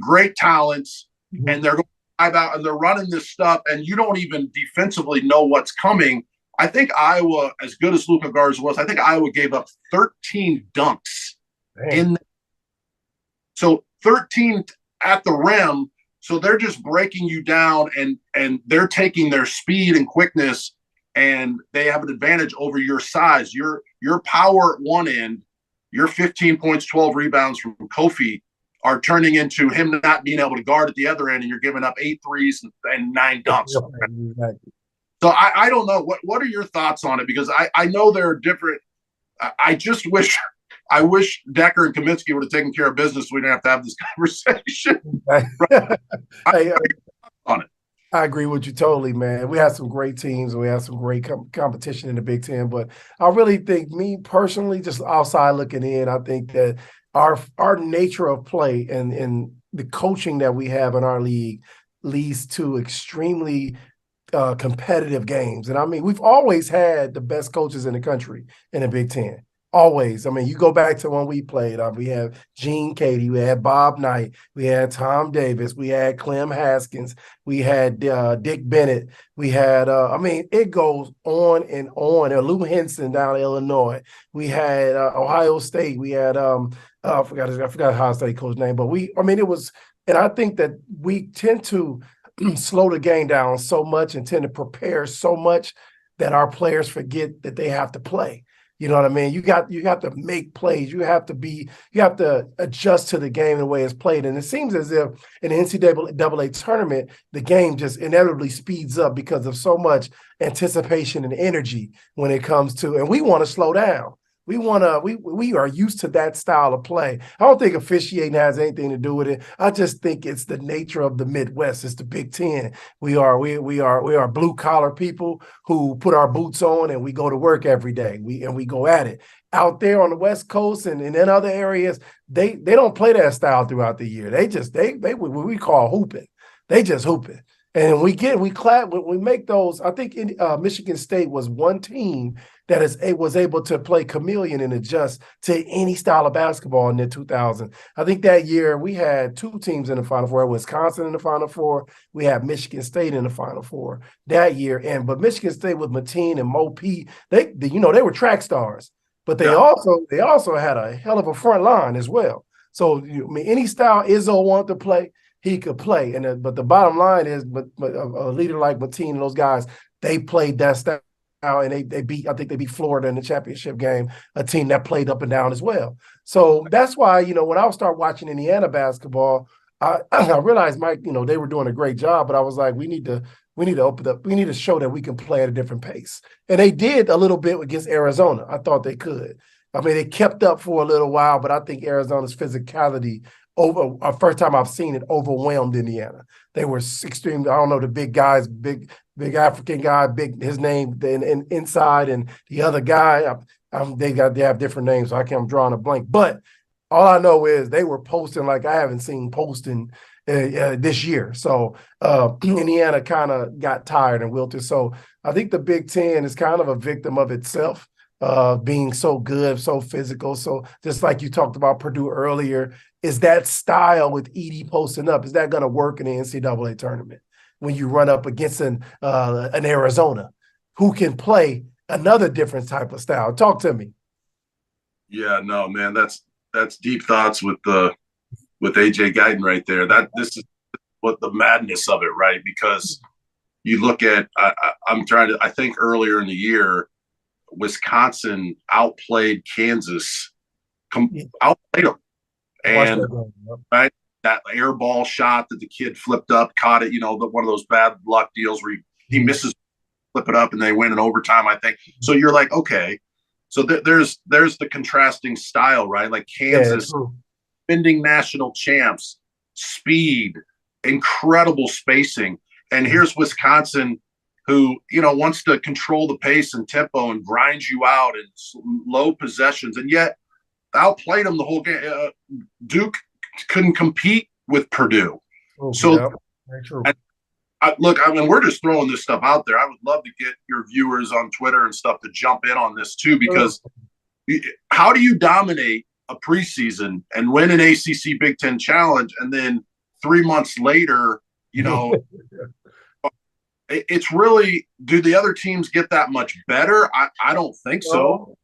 great talents, and they're going 5 out and they're running this stuff, and you don't even defensively know what's coming. I think Iowa, as good as Luka Garza was, I think Iowa gave up 13 dunks so 13 at the rim. So they're just breaking you down, and they're taking their speed and quickness, and they have an advantage over your size. Your power at one end, your 15 points, 12 rebounds from Kofi are turning into him not being able to guard at the other end, and you're giving up 8 threes and 9 dunks. Exactly. So I don't know. What are your thoughts on it? Because I know there are different. I wish Decker and Kaminsky would have taken care of business. We didn't have to have this conversation. I agree with you totally, man. We had some great teams, and we had some great competition in the Big Ten. But I really think, me personally, just outside looking in, I think that our nature of play and the coaching that we have in our league leads to extremely competitive games. And I mean, we've always had the best coaches in the country in the Big Ten. Always. I mean, you go back to when we played. We had Gene Cady, we had Bob Knight, we had Tom Davis, we had Clem Haskins, we had Dick Bennett, we had it goes on and on. Lou Henson down in Illinois. We had Ohio State. We had I forgot Ohio State coach's name, but it was, and I think that we tend to slow the game down so much and tend to prepare so much that our players forget that they have to play. You know what I mean? You got to make plays. You have to adjust to the game the way it's played. And it seems as if in the NCAA tournament, the game just inevitably speeds up because of so much anticipation and energy when it comes to, and we want to slow down. We are used to that style of play. I don't think officiating has anything to do with it. I just think it's the nature of the Midwest. It's the Big Ten. We are blue collar people who put our boots on and we go to work every day. We go at it. Out there on the West Coast and in other areas, they don't play that style throughout the year. They what we call hooping. They just hooping. And when we make those. I think Michigan State was one team that was able to play chameleon and adjust to any style of basketball in the 2000s. I think that year we had 2 teams in the Final Four, Wisconsin in the Final Four. We had Michigan State in the Final Four that year. But Michigan State with Mateen and Mo Pete, they were track stars, but they also had a hell of a front line as well. So any style Izzo wanted to play, he could play. But the bottom line is, but a leader like Mateen and those guys, they played that style. And they beat Florida in the championship game, a team that played up and down as well. So that's why, when I start watching Indiana basketball, I realized, Mike, they were doing a great job, but I was like, we need to open up. We need to show that we can play at a different pace. And they did a little bit against Arizona. I thought they could. I mean, they kept up for a little while, but I think Arizona's physicality first time I've seen it, overwhelmed Indiana. They were extreme. I don't know, the big guys, big African guy, his name inside, and the other guy, they have different names, so I'm drawing a blank. But all I know is they were posting like I haven't seen posting this year. So Indiana kind of got tired and wilted. So I think the Big Ten is kind of a victim of itself. Being so good, so physical. So just like you talked about Purdue earlier, is that style with Edey posting up, is that going to work in the NCAA tournament when you run up against an Arizona who can play another different type of style? Talk to me. Yeah, no, man, that's deep thoughts with AJ Guyton right there. This is what the madness of it, right? Because you look at, I think earlier in the year, Wisconsin outplayed Kansas, outplayed them. And right, that air ball shot that the kid flipped up, caught it, one of those bad luck deals where he misses, flip it up, and they win in overtime, I think. So you're like, okay. So there's the contrasting style, right? Like Kansas, defending national champs, speed, incredible spacing. And here's Wisconsin, who, wants to control the pace and tempo and grind you out in low possessions. And yet outplayed them the whole game. Duke couldn't compete with Purdue. Very true. Look, we're just throwing this stuff out there. I would love to get your viewers on Twitter and stuff to jump in on this too, because how do you dominate a preseason and win an ACC Big Ten Challenge, and then 3 months later, it's really, do the other teams get that much better? I don't think so.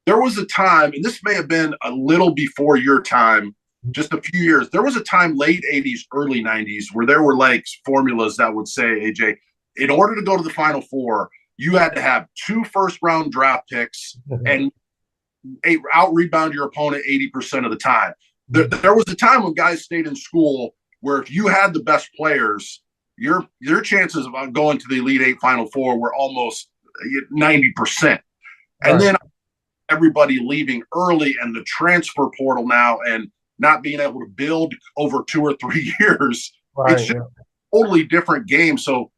There was a time, and this may have been a little before your time, just a few years. There was a time, late 80s, early 90s, where there were like formulas that would say, AJ, in order to go to the Final Four, you had to have 2 first-round draft picks and out-rebound your opponent 80% of the time. There was a time when guys stayed in school where if you had the best players, your chances of going to the Elite Eight Final Four were almost 90%. And then everybody leaving early and the transfer portal now and not being able to build over 2 or 3 years. It's just a totally different game. So,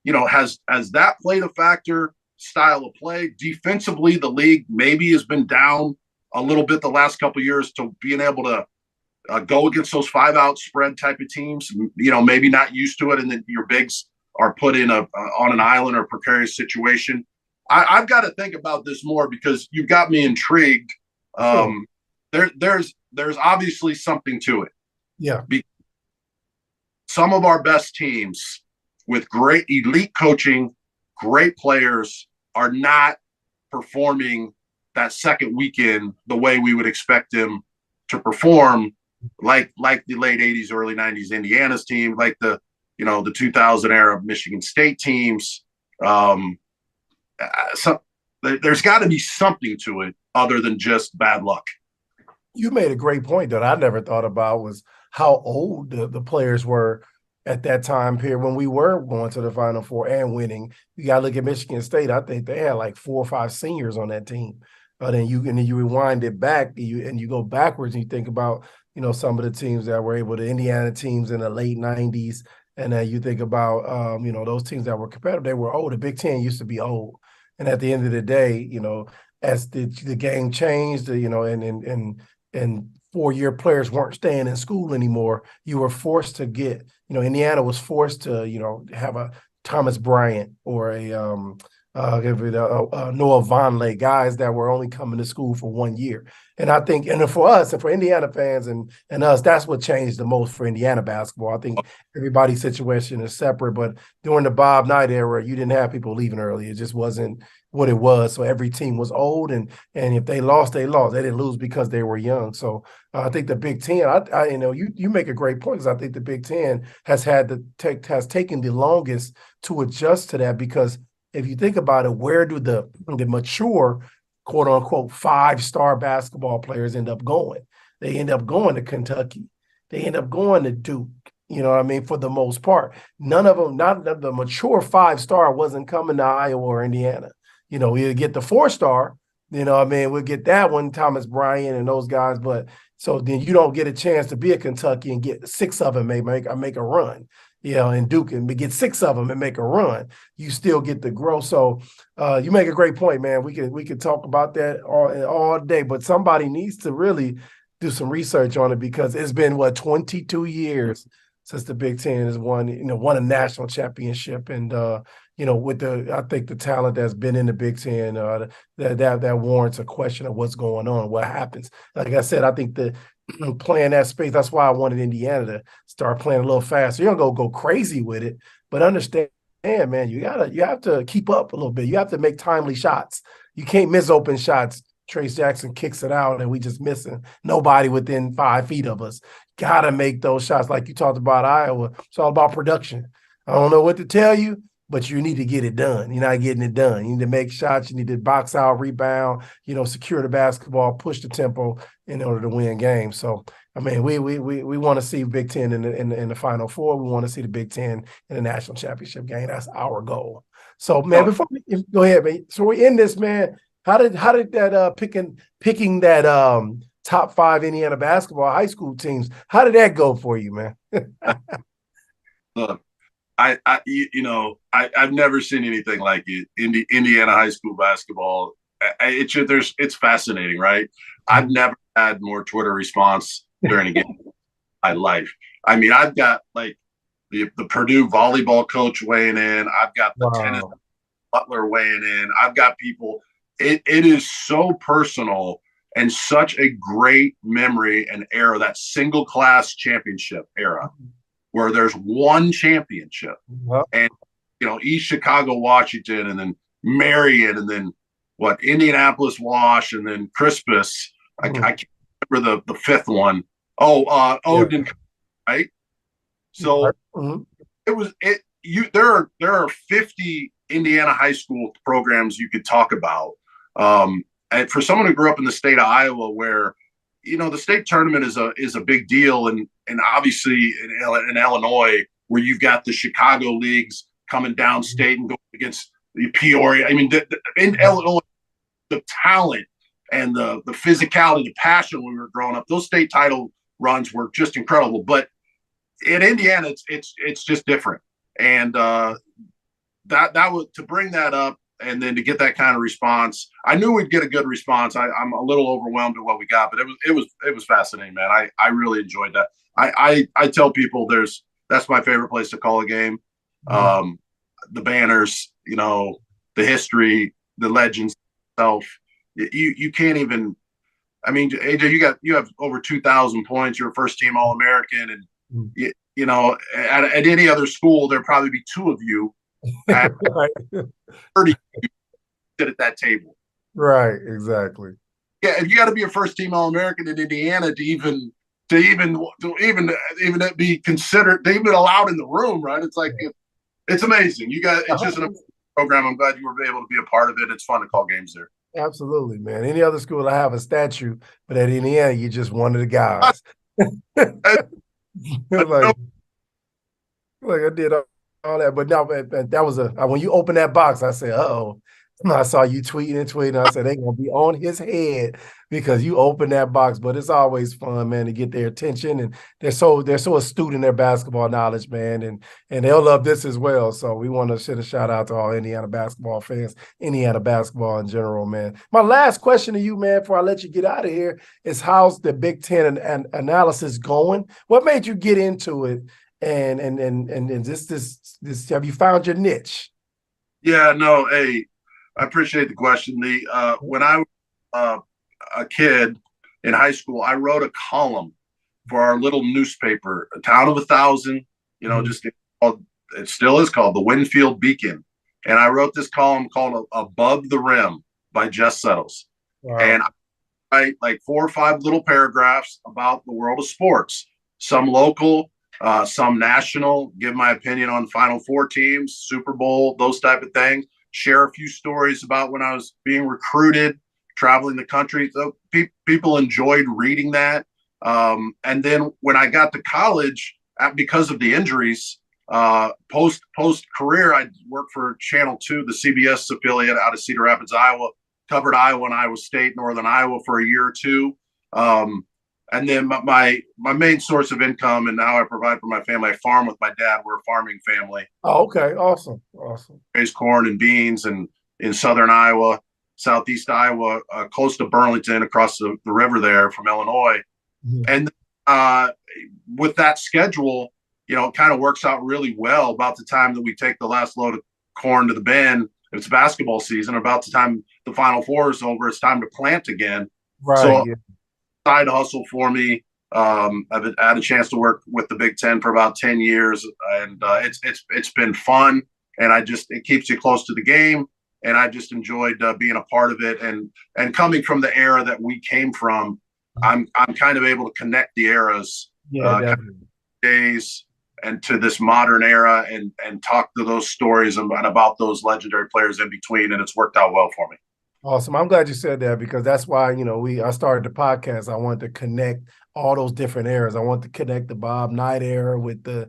has that played a factor? Style of play defensively, the league maybe has been down a little bit the last couple of years to being able to go against those 5-out spread type of teams. Maybe not used to it, and then your bigs are put in on an island or precarious situation. I've got to think about this more because you've got me intrigued. There's obviously something to it. Yeah. Some of our best teams with great elite coaching, great players are not performing that second weekend the way we would expect them to perform, like the late 80s, early 90s Indiana's team, like the 2000 era Michigan State teams. There's got to be something to it other than just bad luck. You made a great point that I never thought about, was how old the players were at that time period when we were going to the Final Four and winning. You got to look at Michigan State. I think they had like 4 or 5 seniors on that team. Then you rewind it back and you go backwards and you think about, some of the teams that were able to, Indiana teams in the late 90s. And then you think about, those teams that were competitive, they were old. The Big Ten used to be old. And at the end of the day, as the game changed, and 4-year players weren't staying in school anymore, you were forced to get, Indiana was forced to, have a Thomas Bryant or a Noah Vonleh, guys that were only coming to school for 1 year. And I think, and for us and for Indiana fans and us, that's what changed the most for Indiana basketball. I think everybody's situation is separate, but during the Bob Knight era, you didn't have people leaving early. It just wasn't what it was. So every team was old, and if they lost, they lost. They didn't lose because they were young. So I think the Big Ten, you make a great point, because I think the Big Ten has taken the longest to adjust to that, because if you think about it, where do the mature, quote unquote, 5-star basketball players end up going? They end up going to Kentucky. They end up going to Duke. For the most part. None of them, not the mature 5-star wasn't coming to Iowa or Indiana. We'll get the 4-star, we'll get that one, Thomas Bryant and those guys. But so then you don't get a chance to be a Kentucky and get 6 of them, make a run. And Duke and get 6 of them and make a run. You still get the growth. So you make a great point, man. We could talk about that all day, but somebody needs to really do some research on it, because it's been 22 years since the Big Ten has won a national championship, and with I think the talent that's been in the Big Ten, that warrants a question of what's going on, what happens. Like I said, I think playing that space, that's why I wanted Indiana to start playing a little faster. You don't go crazy with it, but understand, man, you have to keep up a little bit. You have to make timely shots. You can't miss open shots. Trace Jackson kicks it out and we just missing. Nobody within 5 feet of us. Got to make those shots. Like you talked about Iowa, it's all about production. I don't know what to tell you, but you need to get it done. You're not getting it done. You need to make shots. You need to box out, rebound, secure the basketball, push the tempo in order to win games. So, I mean, we want to see Big Ten in the Final Four. We want to see the Big Ten in the national championship game. That's our goal. So, man, before we go ahead, man. So we end this, man. How did that picking that top 5 Indiana basketball high school teams? How did that go for you, man? Look, I've never seen anything like it. Indiana high school basketball. It's fascinating, right? I've never had more Twitter response during a game in my life. I mean, I've got like the Purdue volleyball coach weighing in. I've got the tennis Butler weighing in. I've got people. It is so personal and such a great memory and era, that single class championship era, where there's one championship, and East Chicago, Washington, and then Marion, and then Indianapolis, Wash, and then Crispus. I can't remember the fifth one. Ogden, right? So there are 50 Indiana high school programs you could talk about. And for someone who grew up in the state of Iowa, where the state tournament is a big deal, and obviously in Illinois, where you've got the Chicago leagues coming downstate and going against the Peoria. I mean, in Illinois, the talent and the physicality, the passion when we were growing up, those state title runs were just incredible. But in Indiana, it's just different, and that was to bring that up. And then to get that kind of response, I knew we'd get a good response. I'm a little overwhelmed at what we got, but it was fascinating, man. I really enjoyed that. I tell people that's my favorite place to call a game. The banners, the history, the legends itself. You can't even. I mean, AJ, you have over 2,000 points. You're a first team All-American, and at any other school there'd probably be 2 of you. At 30 sit at that table. Right, exactly. Yeah, if you got to be a first team All-American in Indiana to even be considered, to even allowed in the room, right? It's like it's amazing. It's just an amazing program. I'm glad you were able to be a part of it. It's fun to call games there. Absolutely, man. Any other school I have a statue, but at Indiana, you're just one of the guys. like I did all that, but no, that was when you open that box, I said, "Uh-oh." I saw you tweeting. I said, they're going to be on his head because you opened that box. But it's always fun, man, to get their attention. And they're so astute in their basketball knowledge, man. And they'll love this as well. So we want to send a shout out to all Indiana basketball fans, Indiana basketball in general, man. My last question to you, man, before I let you get out of here, is how's the Big Ten and analysis going? What made you get into it? And this have you found your niche? Yeah, no, hey, I appreciate the question. When I was a kid in high school, I wrote a column for our little newspaper, A Town of 1,000. It still is called the Winfield Beacon, and I wrote this column called "Above the Rim" by Jess Settles, and I write like 4 or 5 little paragraphs about the world of sports, some local, some national. Give my opinion on Final Four teams, Super Bowl, those type of things. Share a few stories about when I was being recruited, traveling the country. So people enjoyed reading that. And then when I got to college, because of the injuries, post career, I worked for Channel 2, the CBS affiliate out of Cedar Rapids, Iowa. Covered Iowa and Iowa State, Northern Iowa for a year or 2. And then my main source of income and how I provide for my family, I farm with my dad. We're a farming family. Oh, okay. Awesome. Raise corn and beans and in southern Iowa, southeast Iowa, close to Burlington, across the river there from Illinois. Mm-hmm. And with that schedule, it kind of works out really well. About the time that we take the last load of corn to the bin, it's basketball season. About the time the Final Four is over, it's time to plant again. Right. So, side hustle for me. I've had a chance to work with the Big Ten for about 10 years, and it's been fun. And it keeps you close to the game, and I just enjoyed being a part of it. And coming from the era that we came from, I'm kind of able to connect the eras, days, and to this modern era and talk to those stories and about those legendary players in between, and it's worked out well for me. Awesome. I'm glad you said that, because that's why, I started the podcast. I wanted to connect all those different eras. I want to connect the Bob Knight era with the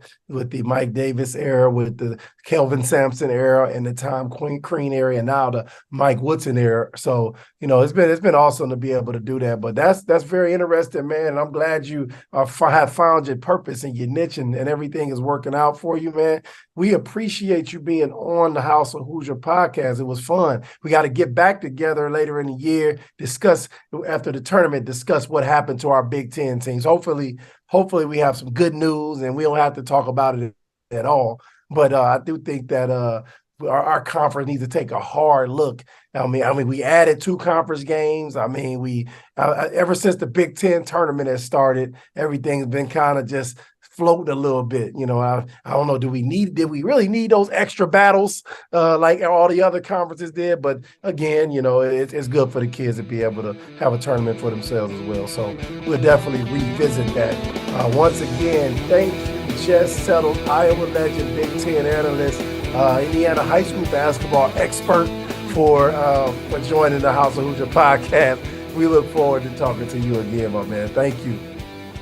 Mike Davis era, with the Kelvin Sampson era, and the Tom Crean era, and now the Mike Woodson era. So, it's been awesome to be able to do that. But that's very interesting, man. And I'm glad you have found your purpose and your niche, and everything is working out for you, man. We appreciate you being on the House of Hoosier podcast. It was fun. We got to get back together later in the year, discuss after the tournament, discuss what happened to our Big Ten teams. Hopefully we have some good news and we don't have to talk about it at all. But I do think that our conference needs to take a hard look. I mean, we added 2 conference games. I mean, we ever since the Big Ten tournament has started, everything's been kind of just floating a little bit. I don't know. Did we really need those extra battles like all the other conferences did? But again, it's good for the kids to be able to have a tournament for themselves as well. So we'll definitely revisit that. Once again, thank you, Jess Settle, Iowa legend, Big Ten analyst, Indiana high school basketball expert, for joining the House of Hoosier podcast. We look forward to talking to you again, my man. Thank you.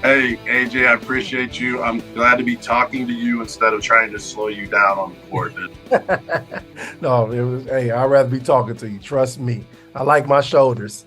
Hey, AJ, I appreciate you. I'm glad to be talking to you instead of trying to slow you down on the court. No, I'd rather be talking to you. Trust me. I like my shoulders.